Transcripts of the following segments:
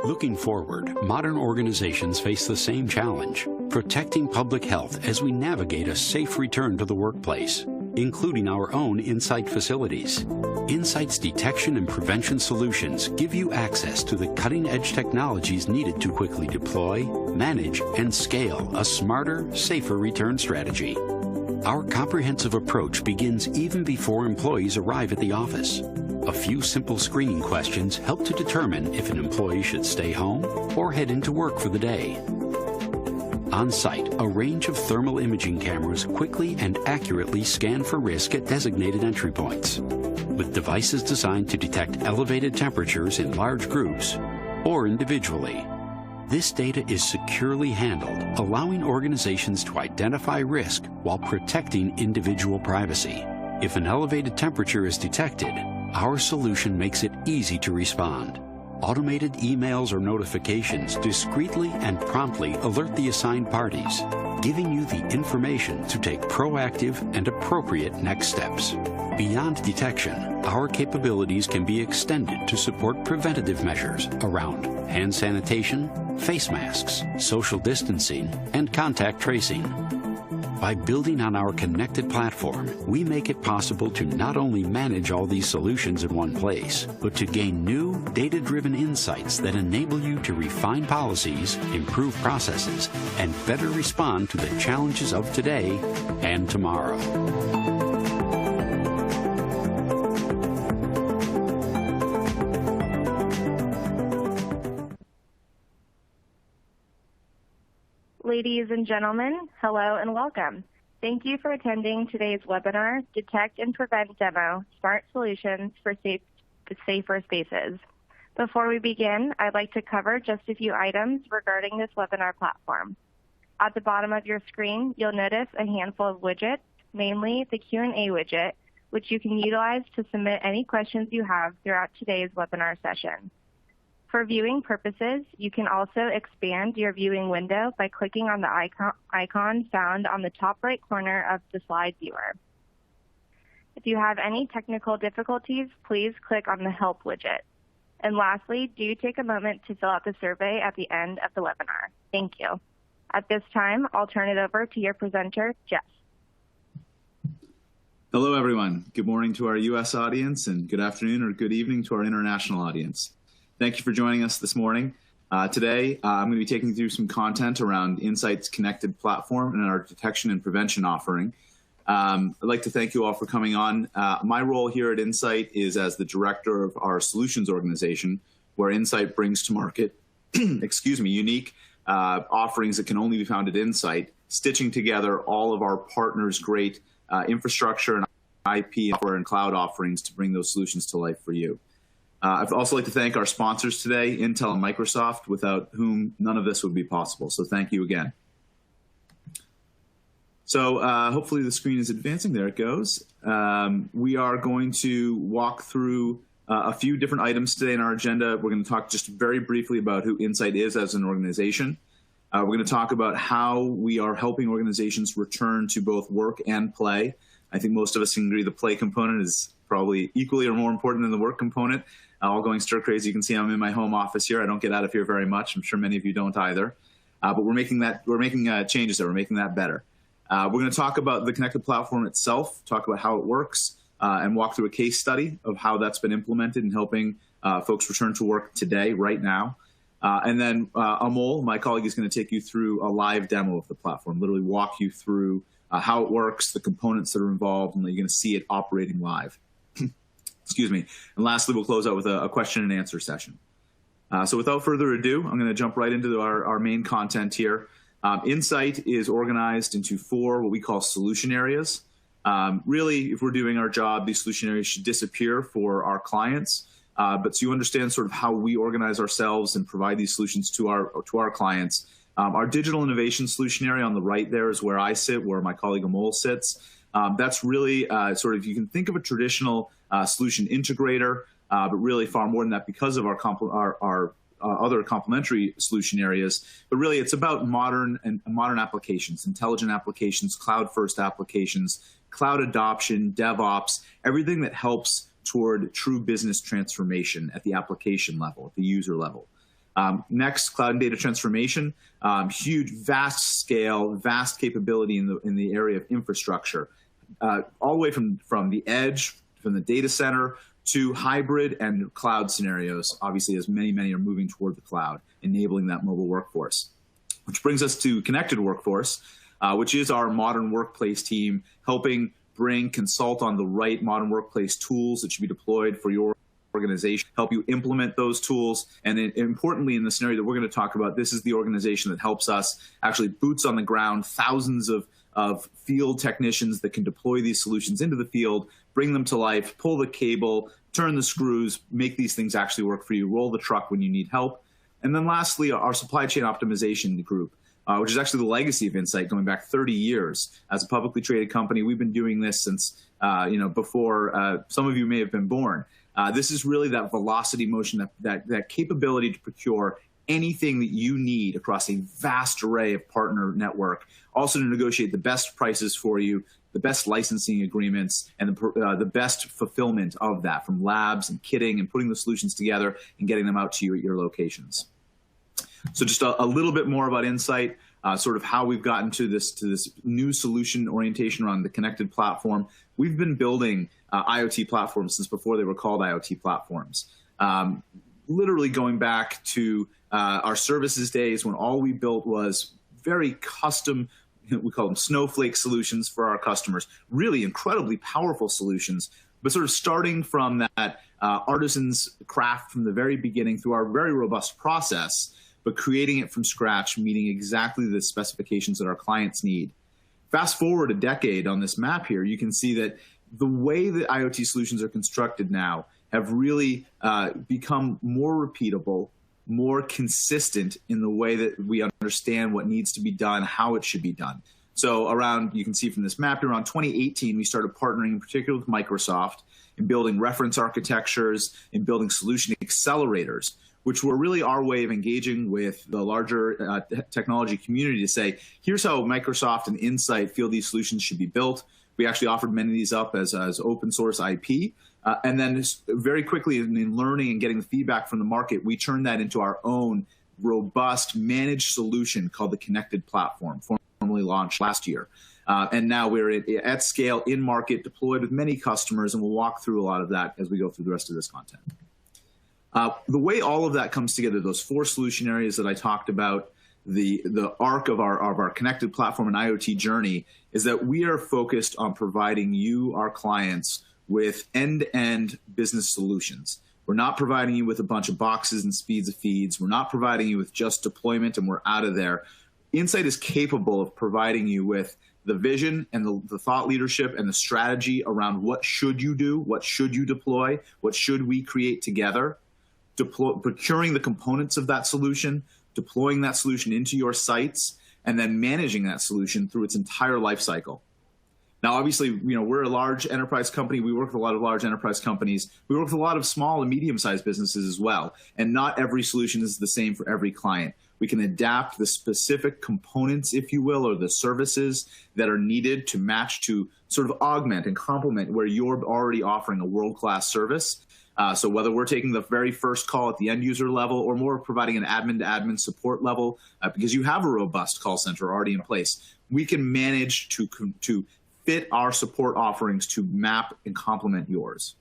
Looking forward, modern organizations face the same challenge, protecting public health as we navigate a safe return to the workplace, including our own Insight facilities. Insight's detection and prevention solutions give you access to the cutting-edge technologies needed to quickly deploy, manage, and scale a smarter, safer return strategy. Our comprehensive approach begins even before employees arrive at the office. A few simple screening questions help to determine if an employee should stay home or head into work for the day. On site, a range of thermal imaging cameras quickly and accurately scan for risk at designated entry points, with devices designed to detect elevated temperatures in large groups or individually. This data is securely handled, allowing organizations to identify risk while protecting individual privacy. If an elevated temperature is detected, our solution makes it easy to respond. Automated emails or notifications discreetly and promptly alert the assigned parties, giving you the information to take proactive and appropriate next steps. Beyond detection, our capabilities can be extended to support preventative measures around hand sanitation, face masks, social distancing, and contact tracing. By building on our connected platform, we make it possible to not only manage all these solutions in one place, but to gain new, data-driven insights that enable you to refine policies, improve processes, and better respond to the challenges of today and tomorrow. Ladies and gentlemen, hello and welcome. Thank you for attending today's webinar, Detect and Prevent Demo, Smart Solutions for Safer Spaces. Before we begin, I'd like to cover just a few items regarding this webinar platform. At the bottom of your screen, you'll notice a handful of widgets, mainly the Q&A widget, which you can utilize to submit any questions you have throughout today's webinar session. For viewing purposes, you can also expand your viewing window by clicking on the icon found on the top right corner of the slide viewer. If you have any technical difficulties, please click on the Help widget. And lastly, do take a moment to fill out the survey at the end of the webinar. Thank you. At this time, I'll turn it over to your presenter, Jeff. Hello, everyone. Good morning to our U.S. audience, and good afternoon or good evening to our international audience. Thank you for joining us this morning. Today, I'm going to be taking you through some content around Insight's connected platform and our detection and prevention offering. I'd like to thank you all for coming on. My role here at Insight is as the director of our solutions organization, where Insight brings to market unique offerings that can only be found at Insight, stitching together all of our partners' great infrastructure and IP software and cloud offerings to bring those solutions to life for you. I'd also like to thank our sponsors today, Intel and Microsoft, without whom none of this would be possible. So thank you again. So hopefully the screen is advancing. There it goes. We are going to walk through a few different items today in our agenda. We're going to talk just very briefly about who Insight is as an organization. We're going to talk about how we are helping organizations return to both work and play. I think most of us can agree the play component is probably equally or more important than the work component. All going stir crazy. You can see I'm in my home office here. I don't get out of here very much. I'm sure many of you don't either. But we're making changes there. We're making that better. We're going to talk about the connected platform itself, talk about how it works, and walk through a case study of how that's been implemented in helping folks return to work today, right now. And then Amol, my colleague, is going to take you through a live demo of the platform, literally walk you through how it works, the components that are involved, and you're going to see it operating live. Excuse me. And lastly, we'll close out with a question and answer session. So without further ado, I'm going to jump right into our main content here. Insight is organized into 4 what we call solution areas. Really, if we're doing our job, these solution areas should disappear for our clients. But so you understand sort of how we organize ourselves and provide these solutions to our clients. Our digital innovation solution area on the right there is where I sit, where my colleague Amol sits. That's really sort of, you can think of a traditional solution integrator, but really far more than that because of our other complementary solution areas. But really, it's about modern applications, intelligent applications, cloud-first applications, cloud adoption, DevOps, everything that helps toward true business transformation at the application level, at the user level. Next, cloud and data transformation, huge, vast scale, vast capability in the area of infrastructure, all the way from the edge, from the data center to hybrid and cloud scenarios, obviously, as many are moving toward the cloud, enabling that mobile workforce. Which brings us to connected workforce, which is our modern workplace team, helping consult on the right modern workplace tools that should be deployed for your organization, help you implement those tools. And importantly, in the scenario that we're going to talk about, this is the organization that helps us actually boots on the ground, thousands of field technicians that can deploy these solutions into the field, bring them to life, pull the cable, turn the screws, make these things actually work for you, roll the truck when you need help. And then lastly, our supply chain optimization group, which is actually the legacy of Insight going back 30 years. As a publicly traded company, we've been doing this since before some of you may have been born. This is really that velocity motion, that capability to procure anything that you need across a vast array of partner network, also to negotiate the best prices for you, the best licensing agreements, and the best fulfillment of that from labs and kitting and putting the solutions together and getting them out to you at your locations. So just a little bit more about Insight, sort of how we've gotten to this new solution orientation around the connected platform. We've been building IoT platforms since before they were called IoT platforms. Literally going back to our services days when all we built was very custom, we call them snowflake solutions for our customers, really incredibly powerful solutions, but sort of starting from that artisan's craft from the very beginning through our very robust process, but creating it from scratch, meeting exactly the specifications that our clients need. Fast forward a decade on this map here, you can see that the way that IoT solutions are constructed now have really become more repeatable, more consistent in the way that we understand what needs to be done, how it should be done. So you can see from this map, around 2018, we started partnering in particular with Microsoft in building reference architectures, in building solution accelerators, which were really our way of engaging with the larger technology community to say, here's how Microsoft and Insight feel these solutions should be built. We actually offered many of these up as open source IP. And then very quickly in learning and getting the feedback from the market, we turned that into our own robust managed solution called the Connected Platform, formally launched last year. And now we're at scale in market, deployed with many customers, and we'll walk through a lot of that as we go through the rest of this content. The way all of that comes together, those four solution areas that I talked about, the arc of our connected platform and IoT journey, is that we are focused on providing you, our clients, with end-to-end business solutions. We're not providing you with a bunch of boxes and speeds of feeds. We're not providing you with just deployment and we're out of there. Insight is capable of providing you with the vision and the thought leadership and the strategy around what should you do, what should you deploy, what should we create together, procuring the components of that solution, deploying that solution into your sites, and then managing that solution through its entire life cycle. Now, obviously, we're a large enterprise company. We work with a lot of large enterprise companies. We work with a lot of small and medium-sized businesses as well. And not every solution is the same for every client. We can adapt the specific components, if you will, or the services that are needed to match to sort of augment and complement where you're already offering a world-class service. So whether we're taking the very first call at the end user level or more providing an admin-to-admin support level, because you have a robust call center already in place, we can manage to fit our support offerings to map and complement yours.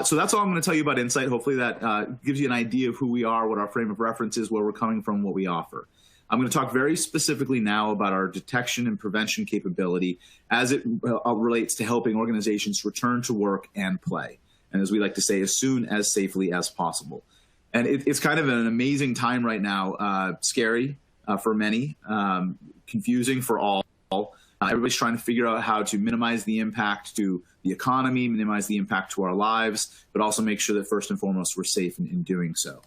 So that's all I'm going to tell you about Insight. Hopefully that gives you an idea of who we are, what our frame of reference is, where we're coming from, what we offer. I'm going to talk very specifically now about our detection and prevention capability as it relates to helping organizations return to work and play. And as we like to say, as soon as safely as possible. And it's kind of an amazing time right now, scary for many, confusing for all. Everybody's trying to figure out how to minimize the impact to the economy, minimize the impact to our lives, but also make sure that first and foremost we're safe in doing so.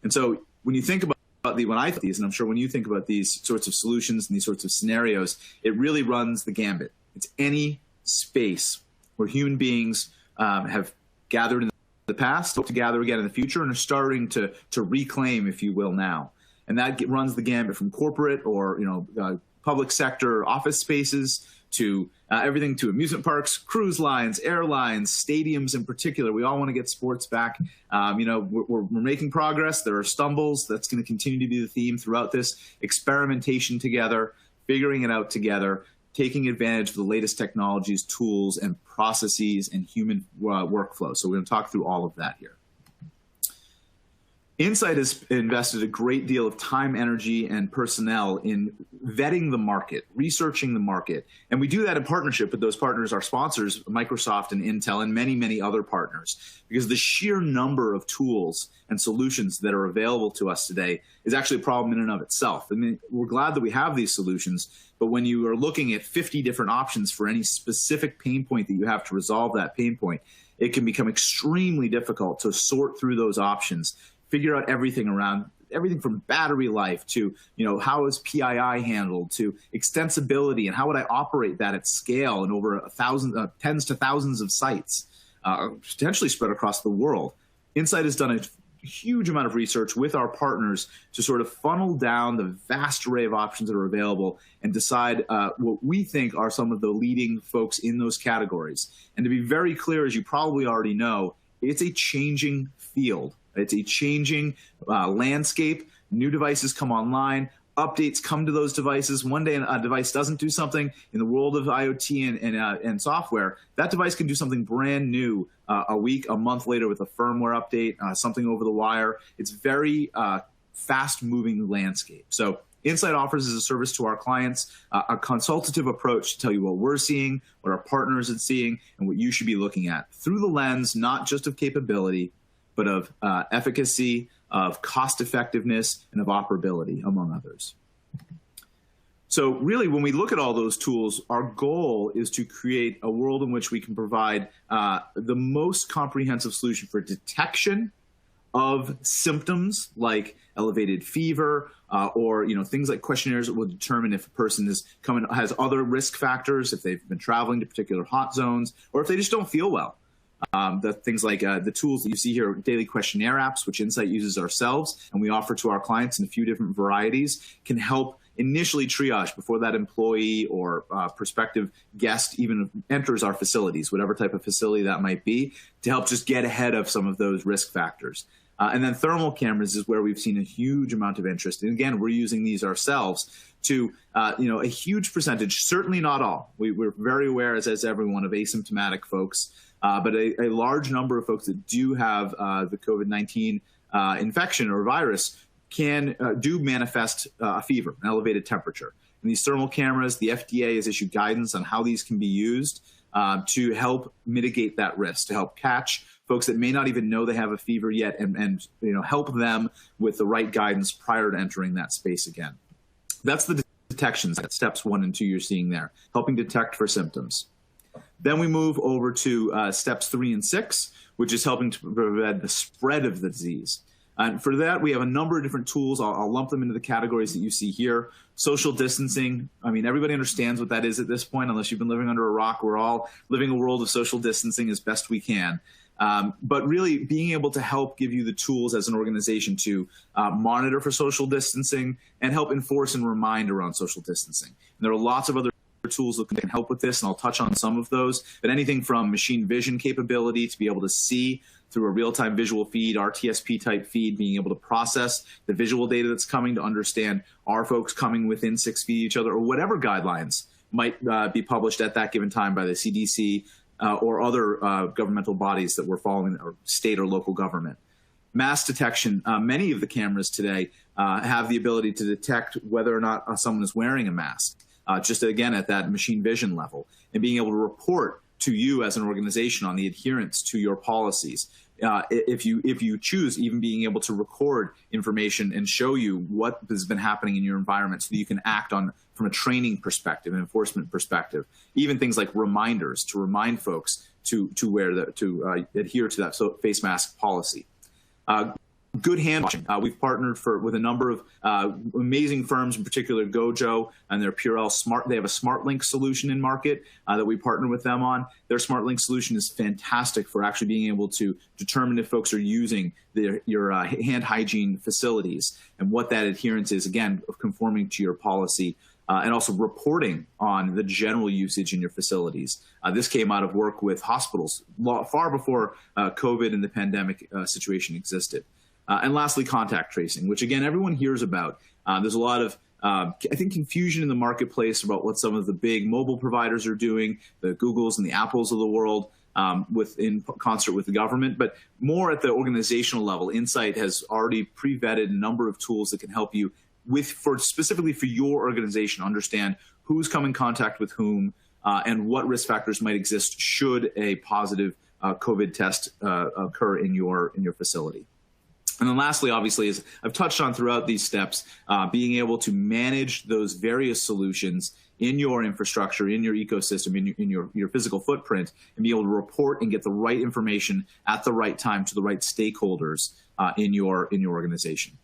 And so when you think about when I think about these, and I'm sure when you think about these sorts of solutions and these sorts of scenarios, it really runs the gambit. It's any space where human beings have gathered in the past, hope to gather again in the future, and are starting to reclaim, if you will, now. And that runs the gambit from corporate or public sector office spaces to everything to amusement parks, cruise lines, airlines, stadiums in particular. We all want to get sports back. We're making progress. There are stumbles. That's going to continue to be the theme throughout this. Experimentation together, figuring it out together, taking advantage of the latest technologies, tools, and processes and human workflow. So we're going to talk through all of that here. Insight has invested a great deal of time, energy, and personnel in vetting the market, researching the market. And we do that in partnership with those partners, our sponsors, Microsoft and Intel, and many, many other partners, because the sheer number of tools and solutions that are available to us today is actually a problem in and of itself. I mean, we're glad that we have these solutions, but when you are looking at 50 different options for any specific pain point that you have to resolve that pain point, it can become extremely difficult to sort through those options, figure out everything from battery life to, how is PII handled, to extensibility and how would I operate that at scale and over tens to thousands of sites, potentially spread across the world. Insight has done a huge amount of research with our partners to sort of funnel down the vast array of options that are available and decide what we think are some of the leading folks in those categories. And to be very clear, as you probably already know, it's a changing field. It's a changing landscape. New devices come online. Updates come to those devices. One day a device doesn't do something. In the world of IoT and software, that device can do something brand new a week, a month later with a firmware update, something over the wire. It's very fast-moving landscape. So Insight offers as a service to our clients a consultative approach to tell you what we're seeing, what our partners are seeing, and what you should be looking at through the lens not just of capability, but of efficacy, of cost effectiveness, and of operability, among others. So really, when we look at all those tools, our goal is to create a world in which we can provide the most comprehensive solution for detection of symptoms like elevated fever or things like questionnaires that will determine if a person has other risk factors, if they've been traveling to particular hot zones, or if they just don't feel well. The things like the tools that you see here, daily questionnaire apps, which Insight uses ourselves and we offer to our clients in a few different varieties, can help initially triage before that employee or prospective guest even enters our facilities, whatever type of facility that might be, to help just get ahead of some of those risk factors. And then thermal cameras is where we've seen a huge amount of interest. And again, we're using these ourselves to, a huge percentage, certainly not all. We're very aware, as everyone, of asymptomatic folks. But a large number of folks that do have the COVID-19 infection or virus do manifest a fever, an elevated temperature. And these thermal cameras, the FDA has issued guidance on how these can be used to help mitigate that risk, to help catch folks that may not even know they have a fever yet and help them with the right guidance prior to entering that space again. That's the detection steps 1 and 2 you're seeing there, helping detect for symptoms. Then we move over to steps 3 and 6, which is helping to prevent the spread of the disease. And for that, we have a number of different tools. I'll lump them into the categories that you see here. Social distancing. I mean, everybody understands what that is at this point, unless you've been living under a rock. We're all living a world of social distancing as best we can. But really being able to help give you the tools as an organization to monitor for social distancing and help enforce and remind around social distancing. And there are lots of other tools that can help with this, and I'll touch on some of those. But anything from machine vision capability to be able to see through a real-time visual feed, RTSP type feed, being able to process the visual data that's coming to understand are folks coming within 6 feet of each other, or whatever guidelines might be published at that given time by the CDC or other governmental bodies that we're following, or state or local government. Mass detection. Many of the cameras today have the ability to detect whether or not someone is wearing a mask, just again at that machine vision level, and being able to report to you as an organization on the adherence to your policies. If you choose, even being able to record information and show you what has been happening in your environment so that you can act on from a training perspective, an enforcement perspective, even things like reminders to remind folks to adhere to that face mask policy. Good hand washing. We've partnered with a number of amazing firms, in particular Gojo and their Purell Smart. They have a SmartLink solution in market that we partner with them on. Their SmartLink solution is fantastic for actually being able to determine if folks are using your hand hygiene facilities and what that adherence is, again, of conforming to your policy. and also reporting on the general usage in your facilities. This came out of work with hospitals far before COVID and the pandemic situation existed. And lastly, contact tracing, which again, everyone hears about. There's a lot of, I think, confusion in the marketplace about what some of the big mobile providers are doing, the Googles and the Apples of the world, in concert with the government. But more at the organizational level, Insight has already pre-vetted a number of tools that can help you specifically for your organization, understand who's come in contact with whom and what risk factors might exist should a positive COVID test occur in your facility. And then lastly, obviously, as I've touched on throughout these steps, being able to manage those various solutions in your infrastructure, in your ecosystem, in your physical footprint, and be able to report and get the right information at the right time to the right stakeholders in your organization.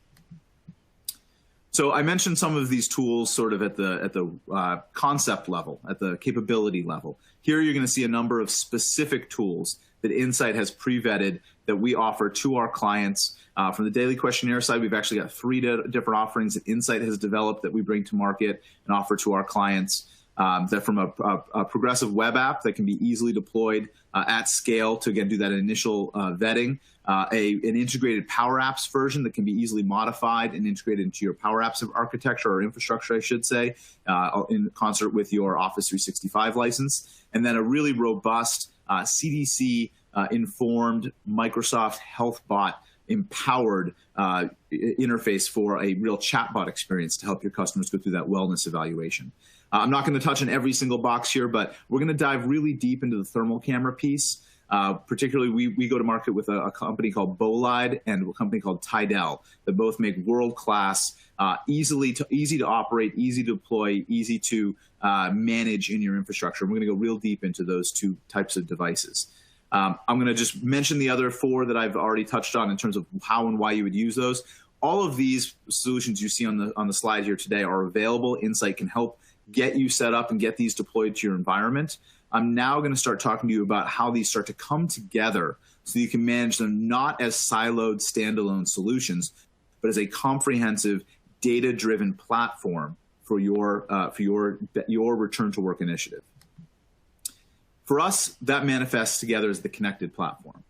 So I mentioned some of these tools sort of at the concept level, at the capability level. Here you're going to see a number of specific tools that Insight has pre-vetted that we offer to our clients. From the daily questionnaire side, we've actually got 3 different offerings that Insight has developed that we bring to market and offer to our clients. That from a progressive web app that can be easily deployed at scale to, again, do that initial vetting. An integrated Power Apps version that can be easily modified and integrated into your Power Apps architecture or infrastructure, I should say, in concert with your Office 365 license. And then a really robust CDC-informed Microsoft HealthBot empowered interface for a real chatbot experience to help your customers go through that wellness evaluation. I'm not going to touch on every single box here, but we're going to dive really deep into the thermal camera piece. Particularly, we go to market with a company called Bolide and a company called Tidal that both make world-class, easy to operate, easy to deploy, easy to manage in your infrastructure. And we're going to go real deep into those 2 types of devices. I'm going to just mention the other 4 that I've already touched on in terms of how and why you would use those. All of these solutions you see on the slide here today are available. Insight can help get you set up and get these deployed to your environment. I'm now going to start talking to you about how these start to come together so you can manage them not as siloed standalone solutions, but as a comprehensive data-driven platform for your return to work initiative. For us, that manifests together as the connected platform.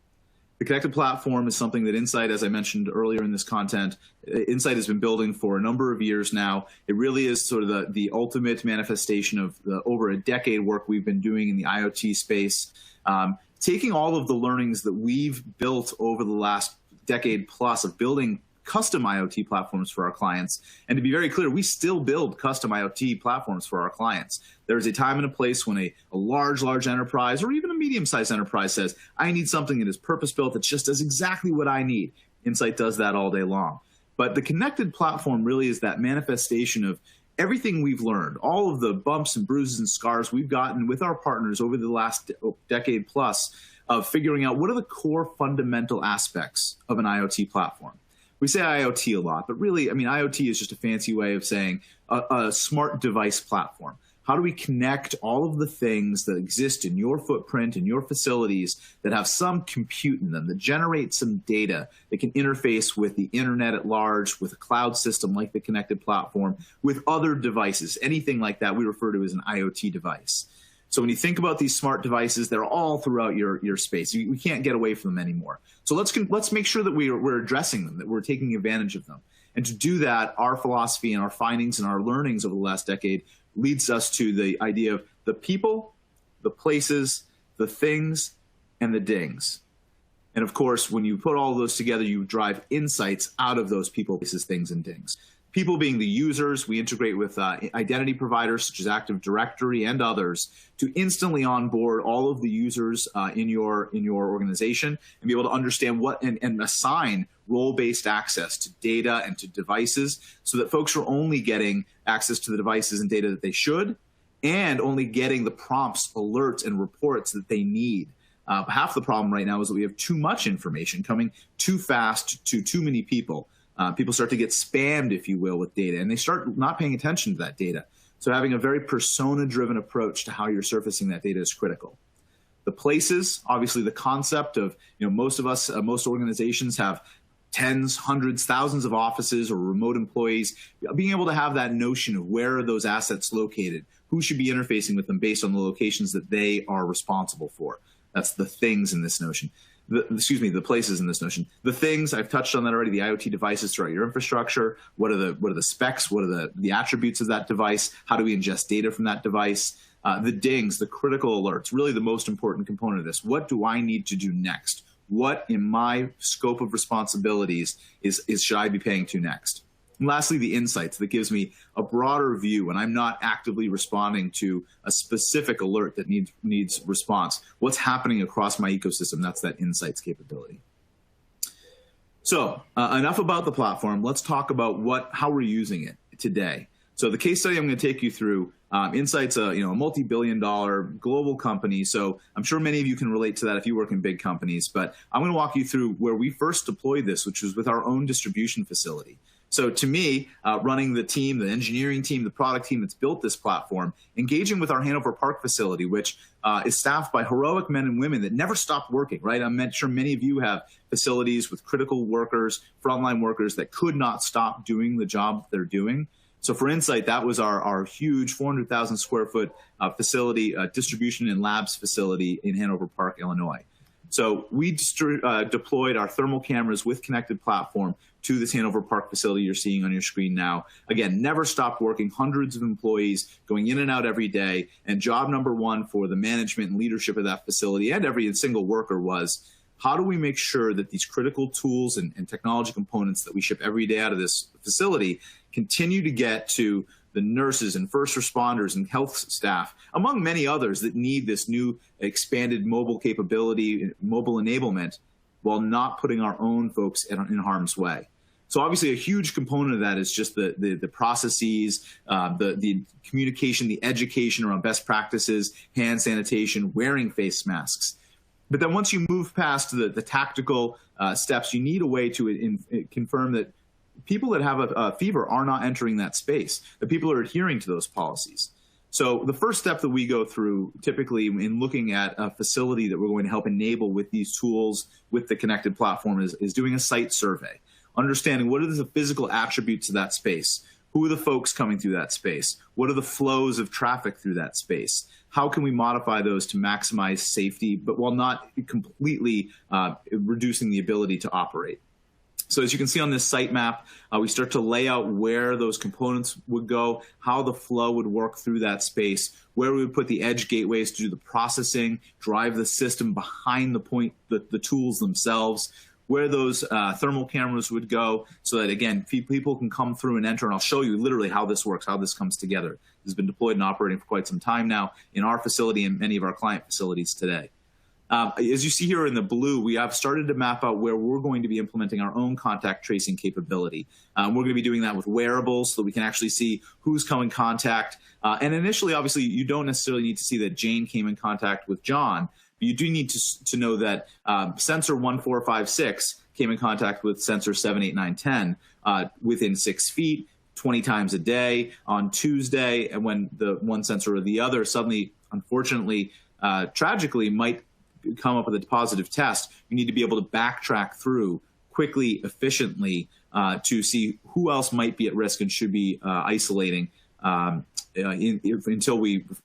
The connected platform is something that Insight, as I mentioned earlier in this content, Insight has been building for a number of years now. It really is sort of the ultimate manifestation of the over a decade work we've been doing in the IoT space, taking all of the learnings that we've built over the last decade plus of building custom IoT platforms for our clients. And to be very clear, we still build custom IoT platforms for our clients. There's a time and a place when a large enterprise or even a medium-sized enterprise says, I need something that is purpose-built that just does exactly what I need. Insight does that all day long. But the connected platform really is that manifestation of everything we've learned, all of the bumps and bruises and scars we've gotten with our partners over the last decade plus of figuring out what are the core fundamental aspects of an IoT platform. We say IoT a lot, but really, I mean, IoT is just a fancy way of saying a smart device platform. How do we connect all of the things that exist in your footprint, in your facilities, that have some compute in them, that generate some data, that can interface with the internet at large, with a cloud system like the connected platform, with other devices, anything like that we refer to as an IoT device. So when you think about these smart devices, they're all throughout your space. We can't get away from them anymore. So let's make sure that we're addressing them, that we're taking advantage of them. And to do that, our philosophy and our findings and our learnings over the last decade leads us to the idea of the people, the places, the things, and the dings. And of course, when you put all of those together, you drive insights out of those people, places, things, and dings. People being the users, we integrate with identity providers such as Active Directory and others to instantly onboard all of the users in your organization and be able to understand what and assign role-based access to data and to devices so that folks are only getting access to the devices and data that they should and only getting the prompts, alerts, and reports that they need. Half the problem right now is that we have too much information coming too fast to too many people. People start to get spammed, if you will, with data, and they start not paying attention to that data. So having a very persona-driven approach to how you're surfacing that data is critical. The places, obviously the concept of, most of us, most organizations have tens, hundreds, thousands of offices or remote employees, being able to have that notion of where are those assets located, who should be interfacing with them based on the locations that they are responsible for. That's the things in this notion. The places in this notion. The things, I've touched on that already, the IoT devices throughout your infrastructure. What are the specs? What are the attributes of that device? How do we ingest data from that device? The dings, the critical alerts, really the most important component of this. What do I need to do next? What in my scope of responsibilities should I be paying to next? And lastly, the insights that gives me a broader view when I'm not actively responding to a specific alert that needs response. What's happening across my ecosystem? That's that insights capability. So enough about the platform. Let's talk about how we're using it today. So the case study I'm going to take you through, Insight's a multi-billion-dollar global company. So I'm sure many of you can relate to that if you work in big companies. But I'm going to walk you through where we first deployed this, which was with our own distribution facility. So to me, running the team, the engineering team, the product team that's built this platform, engaging with our Hanover Park facility, which is staffed by heroic men and women that never stopped working, right? I'm sure many of you have facilities with critical workers, frontline workers that could not stop doing the job they're doing. So for Insight, that was our huge 400,000 square foot facility, distribution and labs facility in Hanover Park, Illinois. So we deployed our thermal cameras with connected platform to this Hanover Park facility you're seeing on your screen now. Again, never stopped working, hundreds of employees going in and out every day. And job number one for the management and leadership of that facility and every single worker was, how do we make sure that these critical tools and technology components that we ship every day out of this facility continue to get to the nurses and first responders and health staff, among many others that need this new expanded mobile capability, mobile enablement, while not putting our own folks in harm's way. So obviously a huge component of that is just the processes, the communication, the education around best practices, hand sanitation, wearing face masks. But then once you move past the tactical steps, you need a way to confirm that people that have a fever are not entering that space, that people are adhering to those policies. So the first step that we go through typically in looking at a facility that we're going to help enable with these tools, with the connected platform, is doing a site survey, understanding what are the physical attributes of that space. Who are the folks coming through that space? What are the flows of traffic through that space? How can we modify those to maximize safety, but while not completely reducing the ability to operate? So as you can see on this site map, we start to lay out where those components would go, how the flow would work through that space, where we would put the edge gateways to do the processing, drive the system behind the tools themselves, where those thermal cameras would go so that, again, people can come through and enter. And I'll show you literally how this works, how this comes together. This has been deployed and operating for quite some time now in our facility and many of our client facilities today. As you see here in the blue, we have started to map out where we're going to be implementing our own contact tracing capability. We're going to be doing that with wearables so that we can actually see who's come in contact. And initially, obviously, you don't necessarily need to see that Jane came in contact with John. But you do need to know that sensor 1456 came in contact with sensor 7, 8, 9, 10 within 6 feet, 20 times a day on Tuesday. And when the one sensor or the other suddenly, unfortunately, tragically might come up with a positive test, you need to be able to backtrack through quickly, efficiently to see who else might be at risk and should be isolating until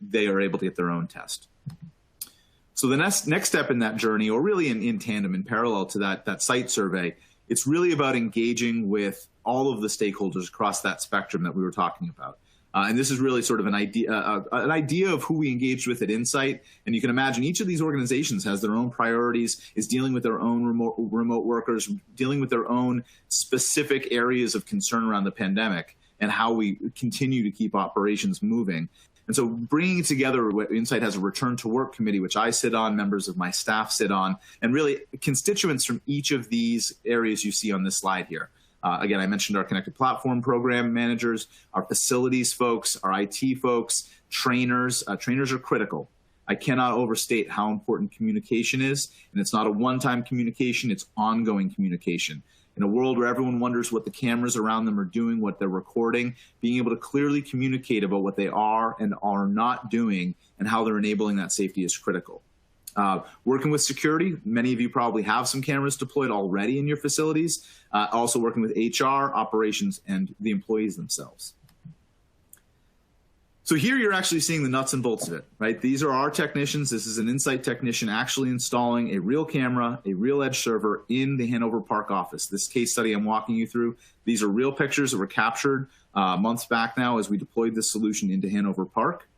they are able to get their own test. So the next step in that journey, or really in tandem, in parallel to that site survey, it's really about engaging with all of the stakeholders across that spectrum that we were talking about. And this is really sort of an idea of who we engaged with at Insight. And you can imagine each of these organizations has their own priorities, is dealing with their own remote workers, dealing with their own specific areas of concern around the pandemic and how we continue to keep operations moving. And so bringing together, Insight has a return to work committee, which I sit on, members of my staff sit on, and really constituents from each of these areas you see on this slide here. Again, I mentioned our connected platform program managers, our facilities folks, our IT folks, trainers. Trainers are critical. I cannot overstate how important communication is. And it's not a one-time communication, it's ongoing communication. In a world where everyone wonders what the cameras around them are doing, what they're recording, being able to clearly communicate about what they are and are not doing and how they're enabling that safety is critical. Working with security, many of you probably have some cameras deployed already in your facilities. Also working with HR, operations, and the employees themselves. So here you're actually seeing the nuts and bolts of it, right? These are our technicians. This is an Insight technician actually installing a real camera, a real edge server in the Hanover Park office. This case study I'm walking you through, these are real pictures that were captured months back now as we deployed this solution into Hanover Park.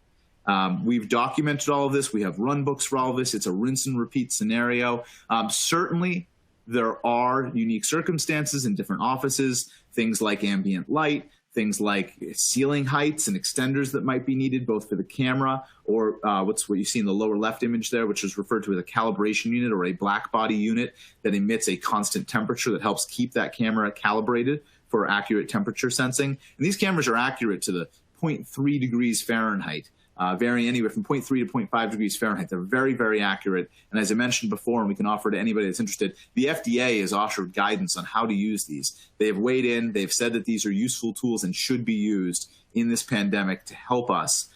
We've documented all of this. We have run books for all of this. It's a rinse and repeat scenario. Certainly, there are unique circumstances in different offices, things like ambient light, things like ceiling heights and extenders that might be needed both for the camera or what you see in the lower left image there, which is referred to as a calibration unit or a black body unit that emits a constant temperature that helps keep that camera calibrated for accurate temperature sensing. And these cameras are accurate to the 0.3 degrees Fahrenheit. Varying anywhere from 0.3 to 0.5 degrees Fahrenheit. They're very, very accurate. And as I mentioned before, and we can offer to anybody that's interested, the FDA has offered guidance on how to use these. They have weighed in. They've said that these are useful tools and should be used in this pandemic to help us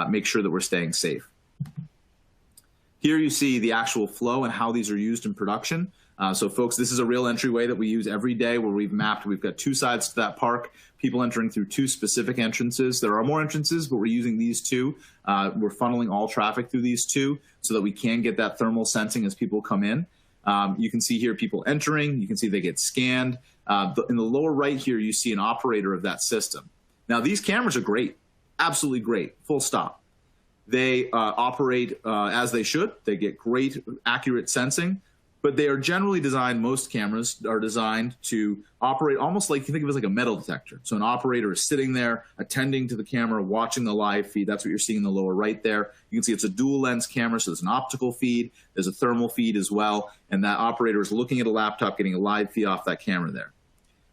make sure that we're staying safe. Here you see the actual flow and how these are used in production. So folks, this is a real entryway that we use every day where we've mapped. We've got two sides to that park, people entering through two specific entrances. There are more entrances, but we're using these two. We're funneling all traffic through these two so that we can get that thermal sensing as people come in. You can see here people entering. You can see they get scanned. In the lower right here, you see an operator of that system. Now, these cameras are great, absolutely great, full stop. They operate as they should. They get great, accurate sensing. But they are generally designed, most cameras are designed to operate almost like, you think of it as like a metal detector. So an operator is sitting there, attending to the camera, watching the live feed. That's what you're seeing in the lower right there. You can see it's a dual lens camera, so there's an optical feed, there's a thermal feed as well, and that operator is looking at a laptop, getting a live feed off that camera there.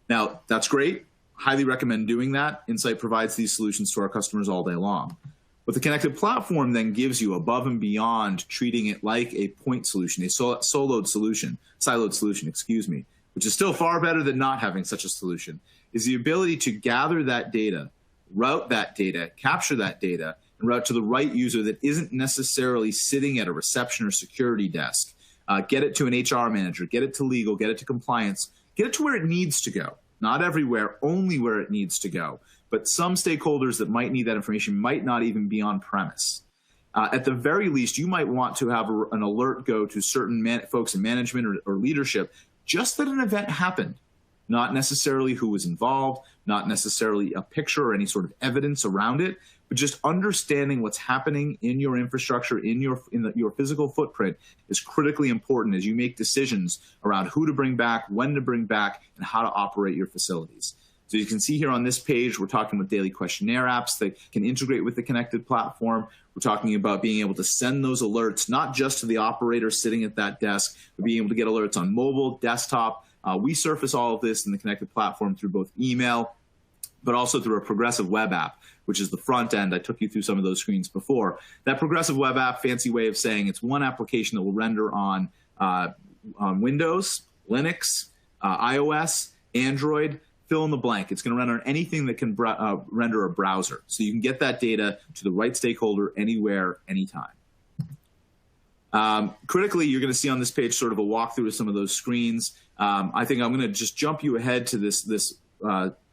Now, that's great. Highly recommend doing that. Insight provides these solutions to our customers all day long. What the connected platform then gives you above and beyond treating it like a point solution, a siloed solution, excuse me, which is still far better than not having such a solution, is the ability to gather that data, route that data, capture that data, and route to the right user that isn't necessarily sitting at a reception or security desk. Get it to an HR manager, get it to legal, get it to compliance, get it to where it needs to go. Not everywhere, only where it needs to go. But some stakeholders that might need that information might not even be on premise. At the very least, you might want to have an alert go to certain folks in management or leadership just that an event happened, not necessarily who was involved, not necessarily a picture or any sort of evidence around it, but just understanding what's happening in your infrastructure, in your physical footprint is critically important as you make decisions around who to bring back, when to bring back, and how to operate your facilities. So you can see here on this page, we're talking about daily questionnaire apps that can integrate with the connected platform. We're talking about being able to send those alerts, not just to the operator sitting at that desk, but being able to get alerts on mobile, desktop. We surface all of this in the connected platform through both email, but also through a progressive web app, which is the front end. I took you through some of those screens before. That progressive web app, fancy way of saying it's one application that will render on Windows, Linux, iOS, Android, fill in the blank. It's going to render on anything that can render a browser. So you can get that data to the right stakeholder anywhere, anytime. Critically, you're going to see on this page sort of a walkthrough of some of those screens. I think I'm going to just jump you ahead to this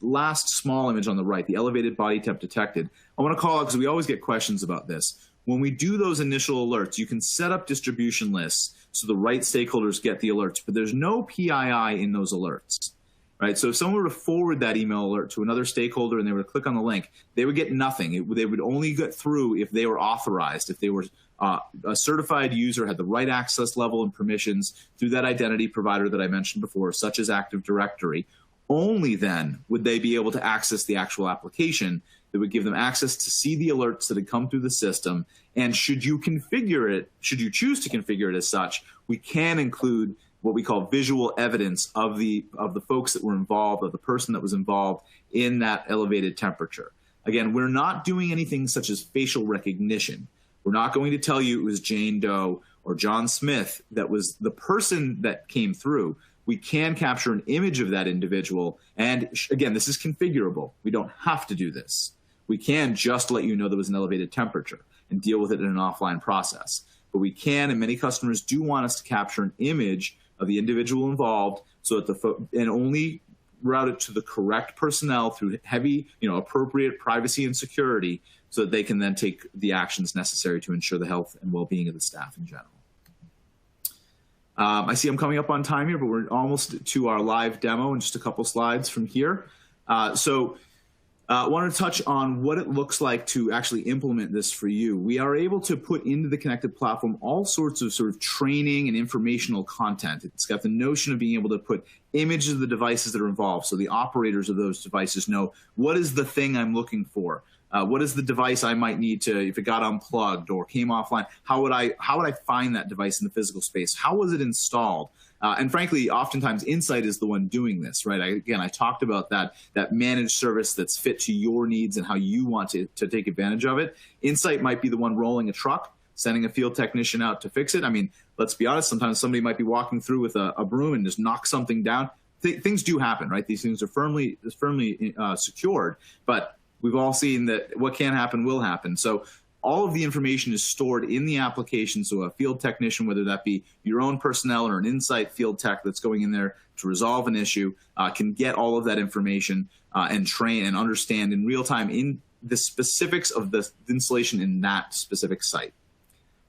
last small image on the right, the elevated body temp detected. I want to call out because we always get questions about this. When we do those initial alerts, you can set up distribution lists so the right stakeholders get the alerts, but there's no PII in those alerts. Right? So if someone were to forward that email alert to another stakeholder and they were to click on the link, they would get nothing. They would only get through if they were authorized, if they were a certified user, had the right access level and permissions through that identity provider that I mentioned before, such as Active Directory. Only then would they be able to access the actual application that would give them access to see the alerts that had come through the system. And should you configure it, should you choose to configure it as such, we can include what we call visual evidence of the folks that were involved, of the person that was involved in that elevated temperature. Again, we're not doing anything such as facial recognition. We're not going to tell you it was Jane Doe or John Smith that was the person that came through. We can capture an image of that individual. And again, this is configurable. We don't have to do this. We can just let you know there was an elevated temperature and deal with it in an offline process. but we can, and many customers do want us to capture an image of the individual involved so that and only route it to the correct personnel through heavy, appropriate privacy and security so that they can then take the actions necessary to ensure the health and well-being of the staff in general. I see I'm coming up on time here, but we're almost to our live demo in just a couple slides from here. I wanted to touch on what it looks like to actually implement this for you. We are able to put into the connected platform all sorts of sort of training and informational content. It's got the notion of being able to put images of the devices that are involved, so the operators of those devices know what is the thing I'm looking for. What is the device I might need to, if it got unplugged or came offline, how would I find that device in the physical space? How was it installed? And frankly, oftentimes Insight is the one doing this, right? I talked about that managed service that's fit to your needs and how you want to take advantage of it. Insight might be the one rolling a truck, sending a field technician out to fix it. I mean, let's be honest, sometimes somebody might be walking through with a broom and just knock something down. Things do happen, right? These things are firmly secured, but we've all seen that what can happen will happen. So all of the information is stored in the application. So a field technician, whether that be your own personnel or an Insight field tech that's going in there to resolve an issue, can get all of that information and train and understand in real time in the specifics of the installation in that specific site.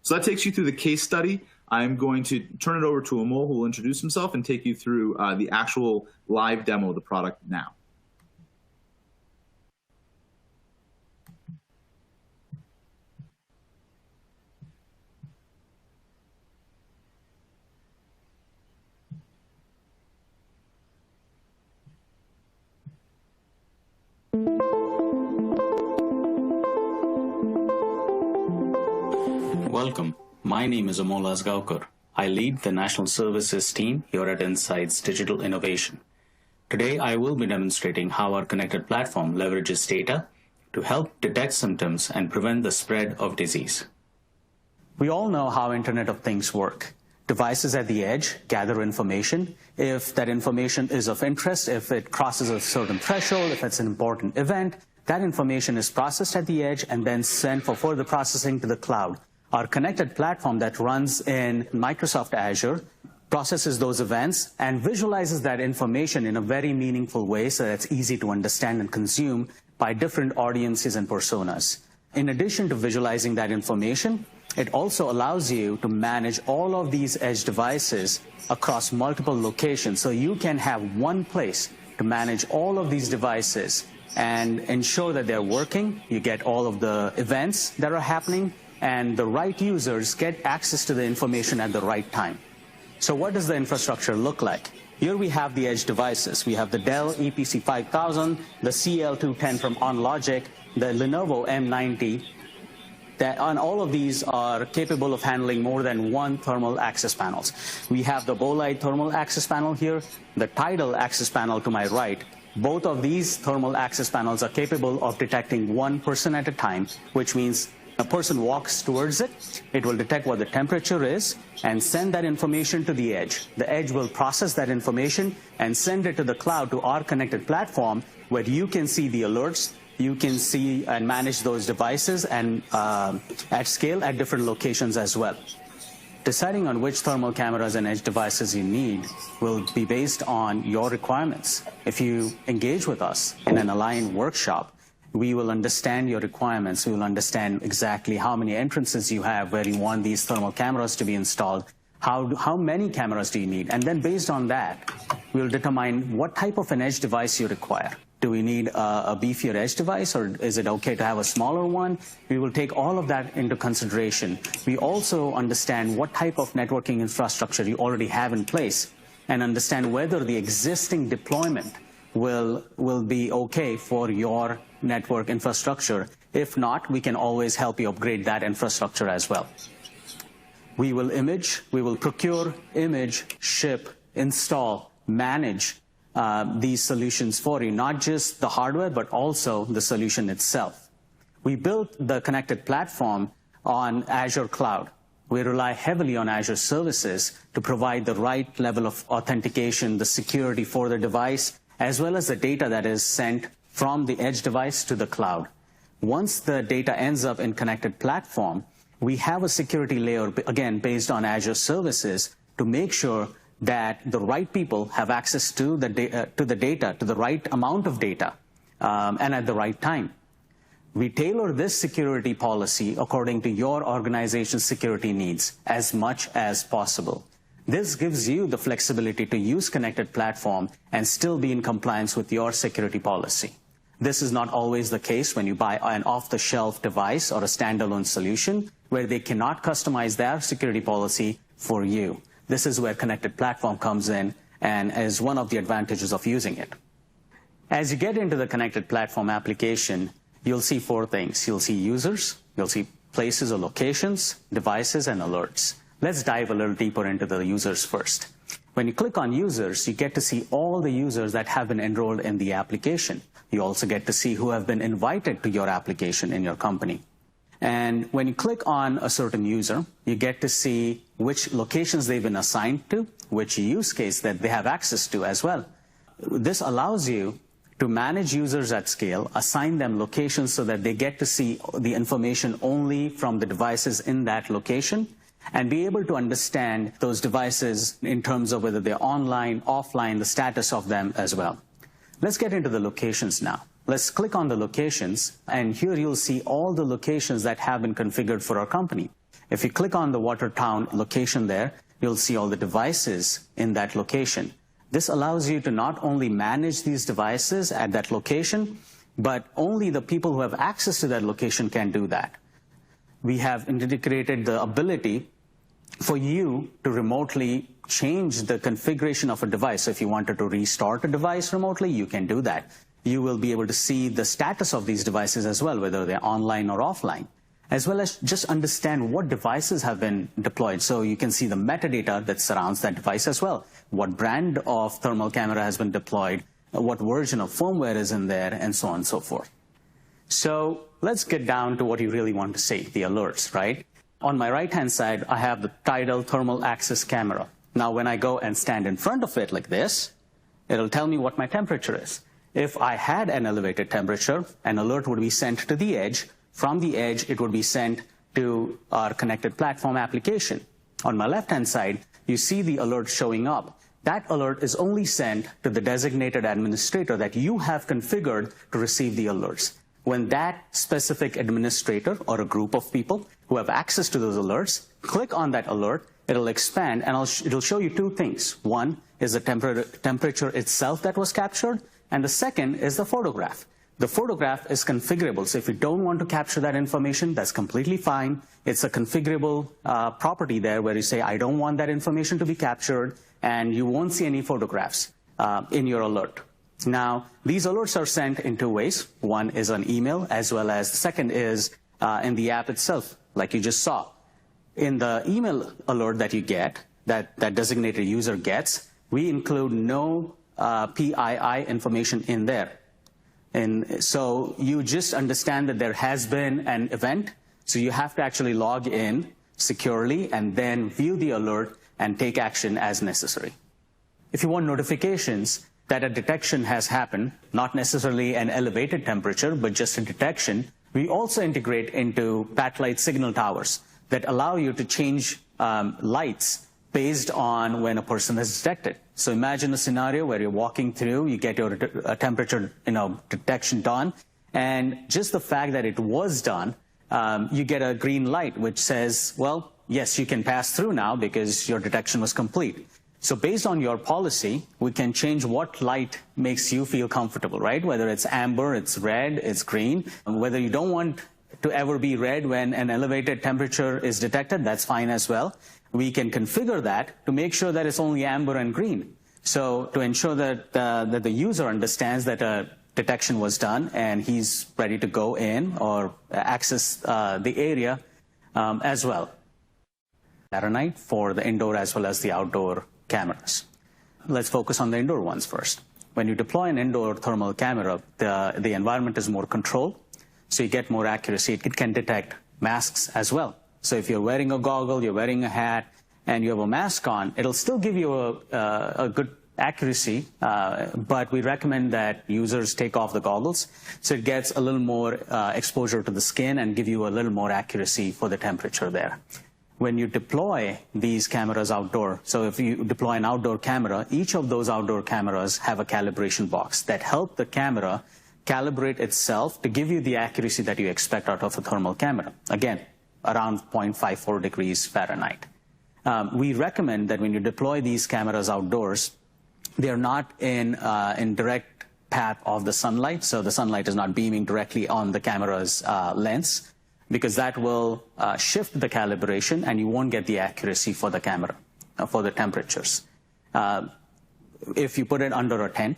So that takes you through the case study. I'm going to turn it over to Amol, who will introduce himself and take you through the actual live demo of the product now. Welcome. My name is Amol Asgaonkar. I lead the National Services team here at Insight's Digital Innovation. Today, I will be demonstrating how our connected platform leverages data to help detect symptoms and prevent the spread of disease. We all know how Internet of Things work. Devices at the edge gather information. If that information is of interest, if it crosses a certain threshold, if it's an important event, that information is processed at the edge and then sent for further processing to the cloud. Our connected platform that runs in Microsoft Azure processes those events and visualizes that information in a very meaningful way so that it's easy to understand and consume by different audiences and personas. In addition to visualizing that information, it also allows you to manage all of these edge devices across multiple locations. So you can have one place to manage all of these devices and ensure that they're working. You get all of the events that are happening, and the right users get access to the information at the right time. So what does the infrastructure look like? Here we have the edge devices. We have the Dell EPC 5000, the CL210 from OnLogic, the Lenovo M90, and all of these are capable of handling more than one thermal access panels. We have the Bolide thermal access panel here, the Tidal access panel to my right. Both of these thermal access panels are capable of detecting one person at a time, which means a person walks towards it, it will detect what the temperature is and send that information to the edge. The edge will process that information and send it to the cloud, to our connected platform, where you can see the alerts, you can see and manage those devices and at scale at different locations as well. Deciding on which thermal cameras and edge devices you need will be based on your requirements. If you engage with us in an Align workshop, we will understand your requirements. We will understand exactly how many entrances you have, where you want these thermal cameras to be installed, how many cameras do you need, and then based on that, we'll determine what type of an edge device you require. Do we need a beefier edge device, or is it okay to have a smaller one? We will take all of that into consideration. We also understand what type of networking infrastructure you already have in place and understand whether the existing deployment will be okay for your network infrastructure. If not, we can always help you upgrade that infrastructure as well. We will procure, image, ship, install, manage these solutions for you, not just the hardware, but also the solution itself. We built the connected platform on Azure Cloud. We rely heavily on Azure services to provide the right level of authentication, the security for the device, as well as the data that is sent from the edge device to the cloud. Once the data ends up in connected platform, we have a security layer, again, based on Azure services to make sure that the right people have access to the data, to the right amount of data, and at the right time. We tailor this security policy according to your organization's security needs as much as possible. This gives you the flexibility to use Connected Platform and still be in compliance with your security policy. This is not always the case when you buy an off-the-shelf device or a standalone solution where they cannot customize their security policy for you. This is where Connected Platform comes in and is one of the advantages of using it. As you get into the Connected Platform application, you'll see four things. You'll see users, you'll see places or locations, devices, and alerts. Let's dive a little deeper into the users first. When you click on users, you get to see all the users that have been enrolled in the application. You also get to see who have been invited to your application in your company. And when you click on a certain user, you get to see which locations they've been assigned to, which use case that they have access to as well. This allows you to manage users at scale, assign them locations so that they get to see the information only from the devices in that location, and be able to understand those devices in terms of whether they're online, offline, the status of them as well. Let's get into the locations now. Let's click on the locations, and here you'll see all the locations that have been configured for our company. If you click on the Watertown location there, you'll see all the devices in that location. This allows you to not only manage these devices at that location, but only the people who have access to that location can do that. We have integrated the ability for you to remotely change the configuration of a device. So if you wanted to restart a device remotely, you can do that. You will be able to see the status of these devices as well, whether they're online or offline, as well as just understand what devices have been deployed. So you can see the metadata that surrounds that device as well. What brand of thermal camera has been deployed, what version of firmware is in there, and so on and so forth. So let's get down to what you really want to see, the alerts, right? On my right-hand side, I have the Tidal Thermal Access Camera. Now, when I go and stand in front of it like this, it'll tell me what my temperature is. If I had an elevated temperature, an alert would be sent to the edge. From the edge, it would be sent to our Connected Platform application. On my left-hand side, you see the alert showing up. That alert is only sent to the designated administrator that you have configured to receive the alerts. When that specific administrator or a group of people who have access to those alerts click on that alert, it'll expand and it'll show you two things. One is the temperature itself that was captured, and the second is the photograph. The photograph is configurable, so if you don't want to capture that information, that's completely fine. It's a configurable property there where you say, I don't want that information to be captured, and you won't see any photographs in your alert. Now, these alerts are sent in two ways. One is an email, as well as the second is in the app itself, like you just saw. In the email alert that you get, that designated user gets, we include no PII information in there. And so you just understand that there has been an event, so you have to actually log in securely and then view the alert and take action as necessary. If you want notifications that a detection has happened, not necessarily an elevated temperature, but just a detection, we also integrate into backlight signal towers that allow you to change lights based on when a person is detected. So imagine a scenario where you're walking through, you get your temperature detection done, and just the fact that it was done, you get a green light which says, well, yes, you can pass through now because your detection was complete. So based on your policy, we can change what light makes you feel comfortable, right? Whether it's amber, it's red, it's green. Whether you don't want to ever be red when an elevated temperature is detected, that's fine as well. We can configure that to make sure that it's only amber and green. So to ensure that the user understands that a detection was done and he's ready to go in or access the area as well. Night for the indoor as well as the outdoor cameras. Let's focus on the indoor ones first. When you deploy an indoor thermal camera, the environment is more controlled, so you get more accuracy. It can detect masks as well. So if you're wearing a goggle, you're wearing a hat, and you have a mask on, it'll still give you a good accuracy, but we recommend that users take off the goggles so it gets a little more exposure to the skin and give you a little more accuracy for the temperature there. When you deploy these cameras outdoor, so if you deploy an outdoor camera, each of those outdoor cameras have a calibration box that help the camera calibrate itself to give you the accuracy that you expect out of a thermal camera. Again, around 0.54 degrees Fahrenheit. We recommend that when you deploy these cameras outdoors, they're not in direct path of the sunlight, so the sunlight is not beaming directly on the camera's lens, because that will shift the calibration and you won't get the accuracy for the camera, for the temperatures. If you put it under a tent,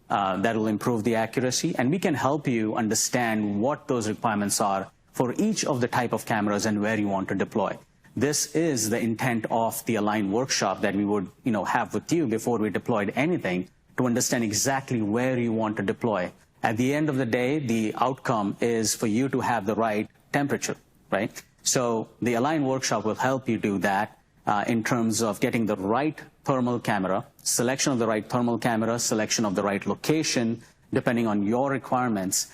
that will improve the accuracy, and we can help you understand what those requirements are for each of the type of cameras and where you want to deploy. This is the intent of the Align workshop that we would have with you before we deployed anything, to understand exactly where you want to deploy. At the end of the day, the outcome is for you to have the right temperature, right? So the Align workshop will help you do that in terms of getting the right thermal camera, selection of the right thermal camera, selection of the right location, depending on your requirements,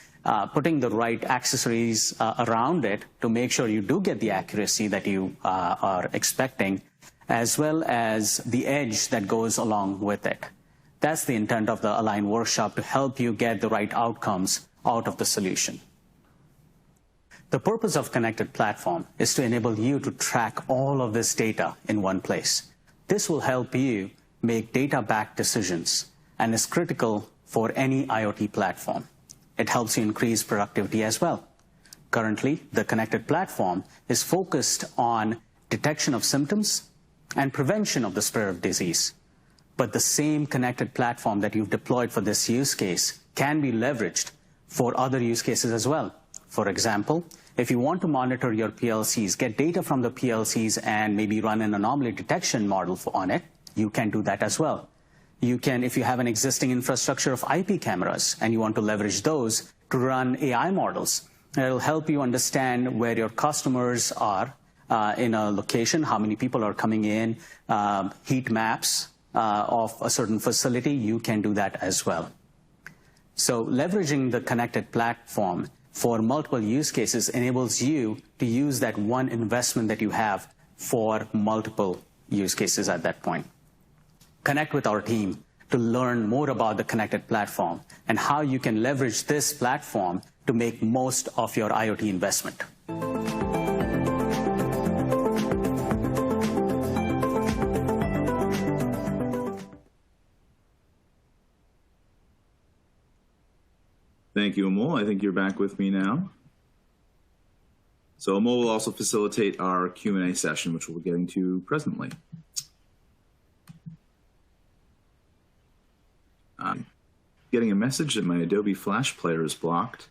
putting the right accessories around it to make sure you do get the accuracy that you are expecting, as well as the edge that goes along with it. That's the intent of the Align workshop, to help you get the right outcomes out of the solution. The purpose of Connected Platform is to enable you to track all of this data in one place. This will help you make data-backed decisions and is critical for any IoT platform. It helps you increase productivity as well. Currently, the Connected Platform is focused on detection of symptoms and prevention of the spread of disease. But the same Connected Platform that you've deployed for this use case can be leveraged for other use cases as well. For example, if you want to monitor your PLCs, get data from the PLCs and maybe run an anomaly detection model on it, you can do that as well. You can, if you have an existing infrastructure of IP cameras and you want to leverage those to run AI models, it'll help you understand where your customers are in a location, how many people are coming in, heat maps of a certain facility, you can do that as well. So leveraging the Connected Platform for multiple use cases enables you to use that one investment that you have for multiple use cases at that point. Connect with our team to learn more about the Connected Platform and how you can leverage this platform to make most of your IoT investment. Thank you, Amol. I think you're back with me now. So Amol will also facilitate our Q&A session, which we'll be getting to presently. I'm getting a message that my Adobe Flash Player is blocked.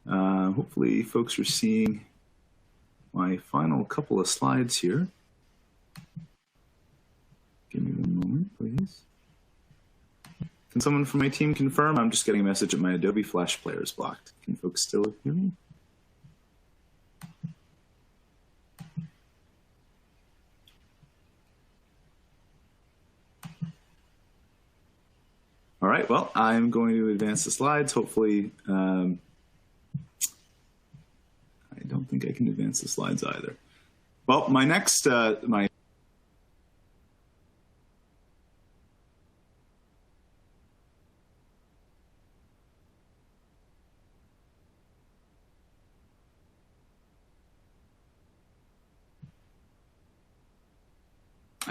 Hopefully folks are seeing my final couple of slides here. Give me one moment, please. Can someone from my team confirm? I'm just getting a message that my Adobe Flash Player is blocked. Can folks still hear me? All right, well, I'm going to advance the slides. Hopefully, I don't think I can advance the slides either. Well, my next, I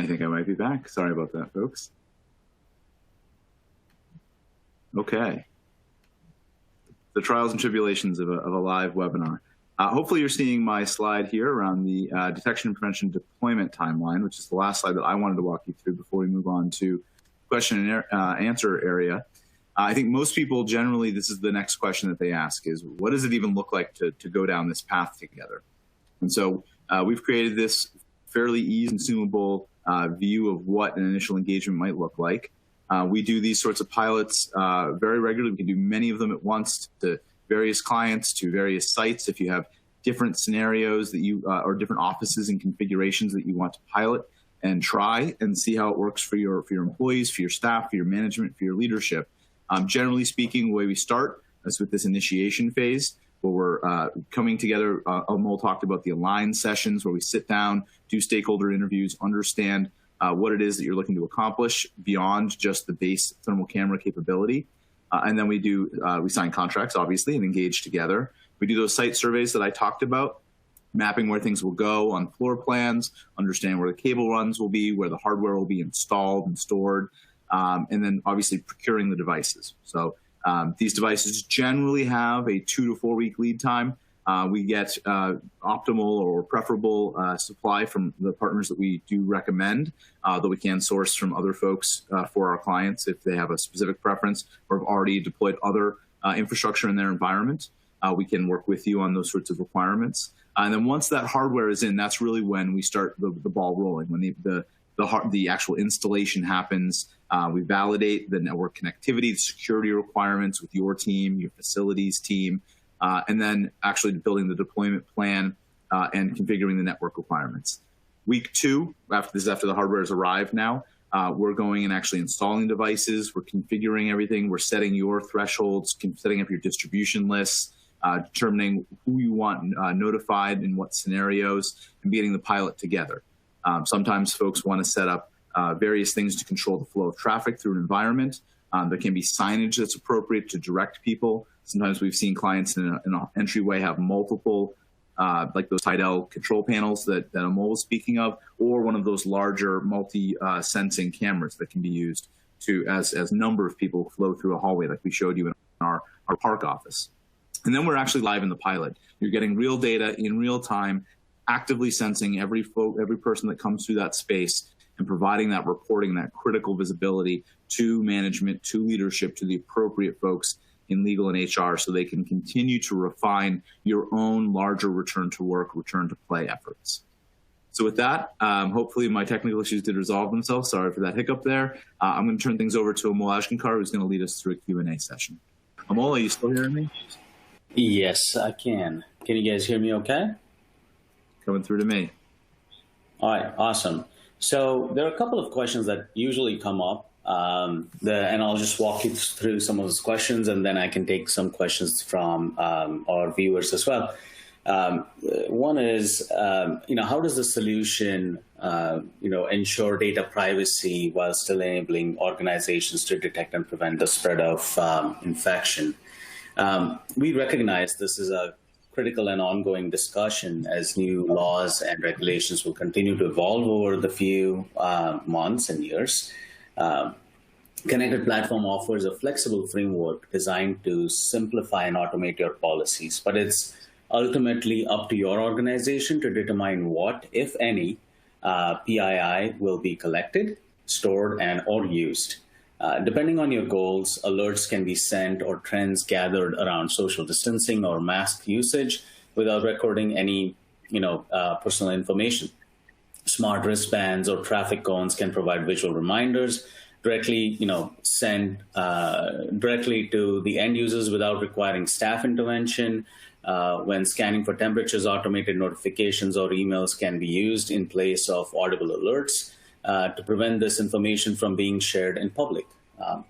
think I might be back. Sorry about that, folks. Okay. The trials and tribulations of a live webinar. Hopefully you're seeing my slide here around the detection and prevention deployment timeline, which is the last slide that I wanted to walk you through before we move on to question and answer area. I think most people generally, this is the next question that they ask is, what does it even look like to go down this path together? And so we've created this fairly easy, consumable view of what an initial engagement might look like. We do these sorts of pilots very regularly. We can do many of them at once to various clients, to various sites. If you have different scenarios that you or different offices and configurations that you want to pilot, and try and see how it works for your employees, for your staff, for your management, for your leadership. Generally speaking, the way we start is with this initiation phase, where we're coming together. Amol talked about the align sessions, where we sit down, do stakeholder interviews, understand what it is that you're looking to accomplish beyond just the base thermal camera capability. And then we sign contracts, obviously, and engage together. We do those site surveys that I talked about, mapping where things will go on floor plans, understand where the cable runs will be, where the hardware will be installed and stored, and then obviously procuring the devices. So these devices generally have a 2 to 4 week lead time. We get optimal or preferable supply from the partners that we do recommend, though we can source from other folks for our clients if they have a specific preference or have already deployed other infrastructure in their environment. We can work with you on those sorts of requirements. And then once that hardware is in, that's really when we start the ball rolling, when the actual installation happens. We validate the network connectivity, the security requirements with your team, your facilities team, and then actually building the deployment plan and configuring the network requirements. Week 2, after the hardware has arrived now, we're going and actually installing devices. We're configuring everything. We're setting your thresholds, setting up your distribution lists, determining who you want notified in what scenarios, and getting the pilot together. Sometimes folks want to set up various things to control the flow of traffic through an environment. There can be signage that's appropriate to direct people. Sometimes we've seen clients in an entryway have multiple, like those Tidal control panels that Amol was speaking of, or one of those larger multi-sensing cameras that can be used to as number of people flow through a hallway, like we showed you in our park office. And then we're actually live in the pilot. You're getting real data in real time, actively sensing every person that comes through that space, and providing that reporting, that critical visibility to management, to leadership, to the appropriate folks in legal and HR, so they can continue to refine your own larger return to work, return to play efforts. So with that, hopefully my technical issues did resolve themselves. Sorry for that hiccup there. I'm going to turn things over to Amol Ajkankar, who's going to lead us through a Q&A session. Amol, are you still hearing me? Yes, I can. Can you guys hear me okay? Coming through to me. All right, awesome. So there are a couple of questions that usually come up, and I'll just walk you through some of those questions, and then I can take some questions from our viewers as well. One is, how does the solution, ensure data privacy while still enabling organizations to detect and prevent the spread of infection? We recognize this is a critical and ongoing discussion as new laws and regulations will continue to evolve over the few months and years. Connected Platform offers a flexible framework designed to simplify and automate your policies, but it's ultimately up to your organization to determine what, if any, PII will be collected, stored, or used. Depending on your goals, alerts can be sent or trends gathered around social distancing or mask usage without recording any, personal information. Smart wristbands or traffic cones can provide visual reminders directly, send directly to the end users without requiring staff intervention. When scanning for temperatures, automated notifications or emails can be used in place of audible alerts to prevent this information from being shared in public.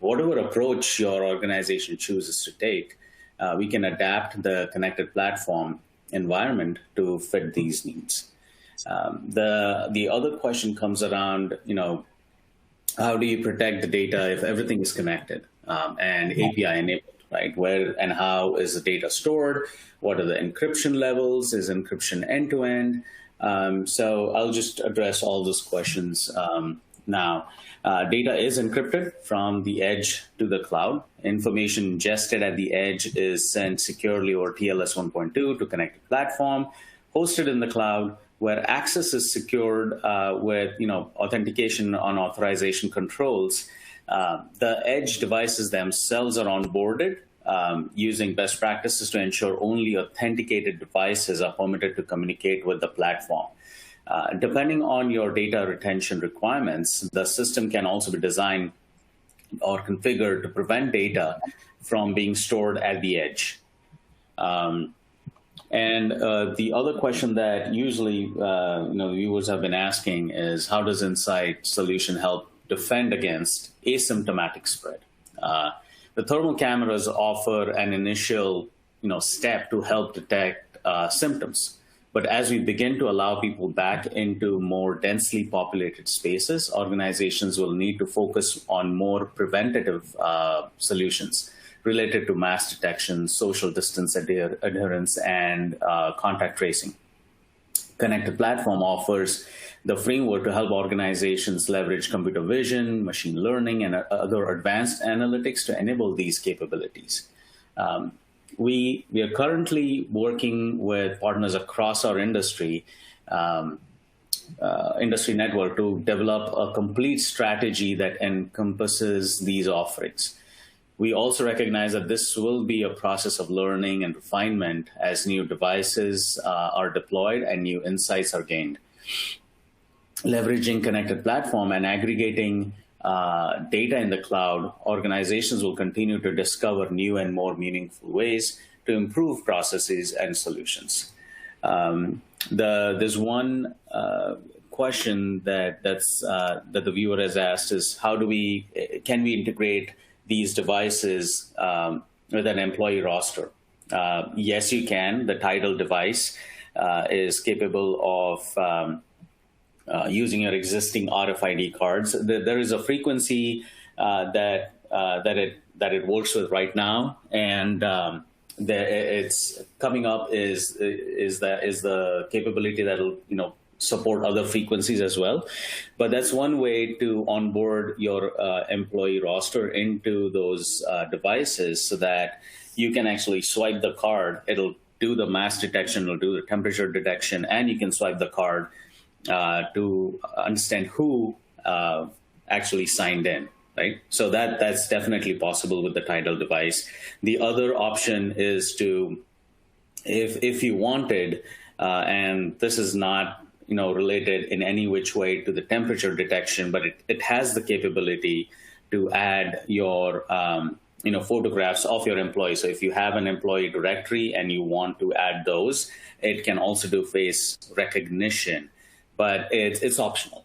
Whatever approach your organization chooses to take, we can adapt the connected platform environment to fit these needs. The other question comes around, how do you protect the data if everything is connected and API enabled, right? Where and how is the data stored? What are the encryption levels? Is encryption end-to-end? So I'll just address all those questions now. Data is encrypted from the edge to the cloud. Information ingested at the edge is sent securely over TLS 1.2 to connected platform, hosted in the cloud, where access is secured with authentication on authorization controls. The edge devices themselves are onboarded using best practices to ensure only authenticated devices are permitted to communicate with the platform. Depending on your data retention requirements, the system can also be designed or configured to prevent data from being stored at the edge. And the other question that usually the viewers have been asking is, how does Insight solution help defend against asymptomatic spread? The thermal cameras offer an initial step to help detect symptoms. But as we begin to allow people back into more densely populated spaces, organizations will need to focus on more preventative solutions related to mass detection, social distance adherence, and contact tracing. Connected Platform offers the framework to help organizations leverage computer vision, machine learning, and other advanced analytics to enable these capabilities. We are currently working with partners across our industry network to develop a complete strategy that encompasses these offerings. We also recognize that this will be a process of learning and refinement as new devices are deployed and new insights are gained. Leveraging Connected Platform and aggregating data in the cloud, organizations will continue to discover new and more meaningful ways to improve processes and solutions. There's one question that the viewer has asked is, can we integrate these devices with an employee roster? Yes, you can. The Tidal device is capable of using your existing RFID cards. There is a frequency that it works with right now, and it's coming up is the capability that'll support other frequencies as well. But that's one way to onboard your employee roster into those devices so that you can actually swipe the card. It'll do the mass detection, it'll do the temperature detection, and you can swipe the card to understand who actually signed in, right? So that's definitely possible with the Tidal device. The other option is to, if you wanted, and this is not related in any which way to the temperature detection, but it has the capability to add your photographs of your employees. So if you have an employee directory and you want to add those, it can also do face recognition, but it's optional.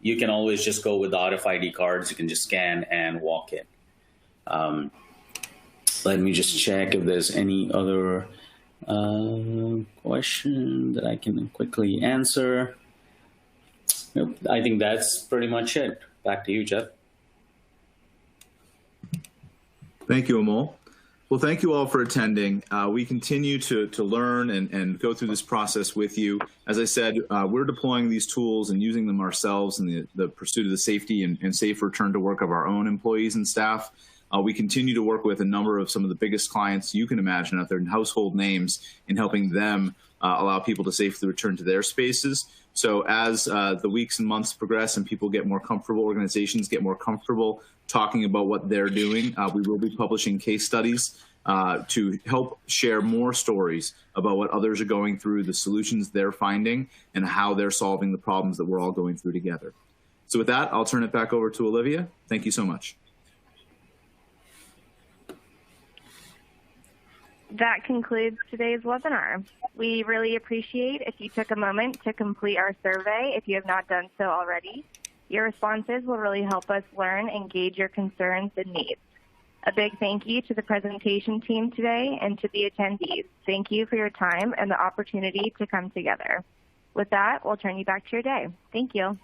You can always just go with the RFID cards. You can just scan and walk in. Let me just check if there's any other question that I can quickly answer. Nope, I think that's pretty much it. Back to you, Jeff. Thank you, Amol. Well, thank you all for attending. We continue to learn and go through this process with you. As I said, we're deploying these tools and using them ourselves in the pursuit of the safety and safe return to work of our own employees and staff. We continue to work with a number of some of the biggest clients you can imagine out there, and household names, in helping them allow people to safely return to their spaces. So as the weeks and months progress and people get more comfortable, organizations get more comfortable talking about what they're doing, we will be publishing case studies to help share more stories about what others are going through, the solutions they're finding, and how they're solving the problems that we're all going through together. So with that, I'll turn it back over to Olivia. Thank you so much. That concludes today's webinar. We really appreciate if you took a moment to complete our survey if you have not done so already. Your responses will really help us learn and gauge your concerns and needs. A big thank you to the presentation team today and to the attendees. Thank you for your time and the opportunity to come together. With that, we'll turn you back to your day. Thank you.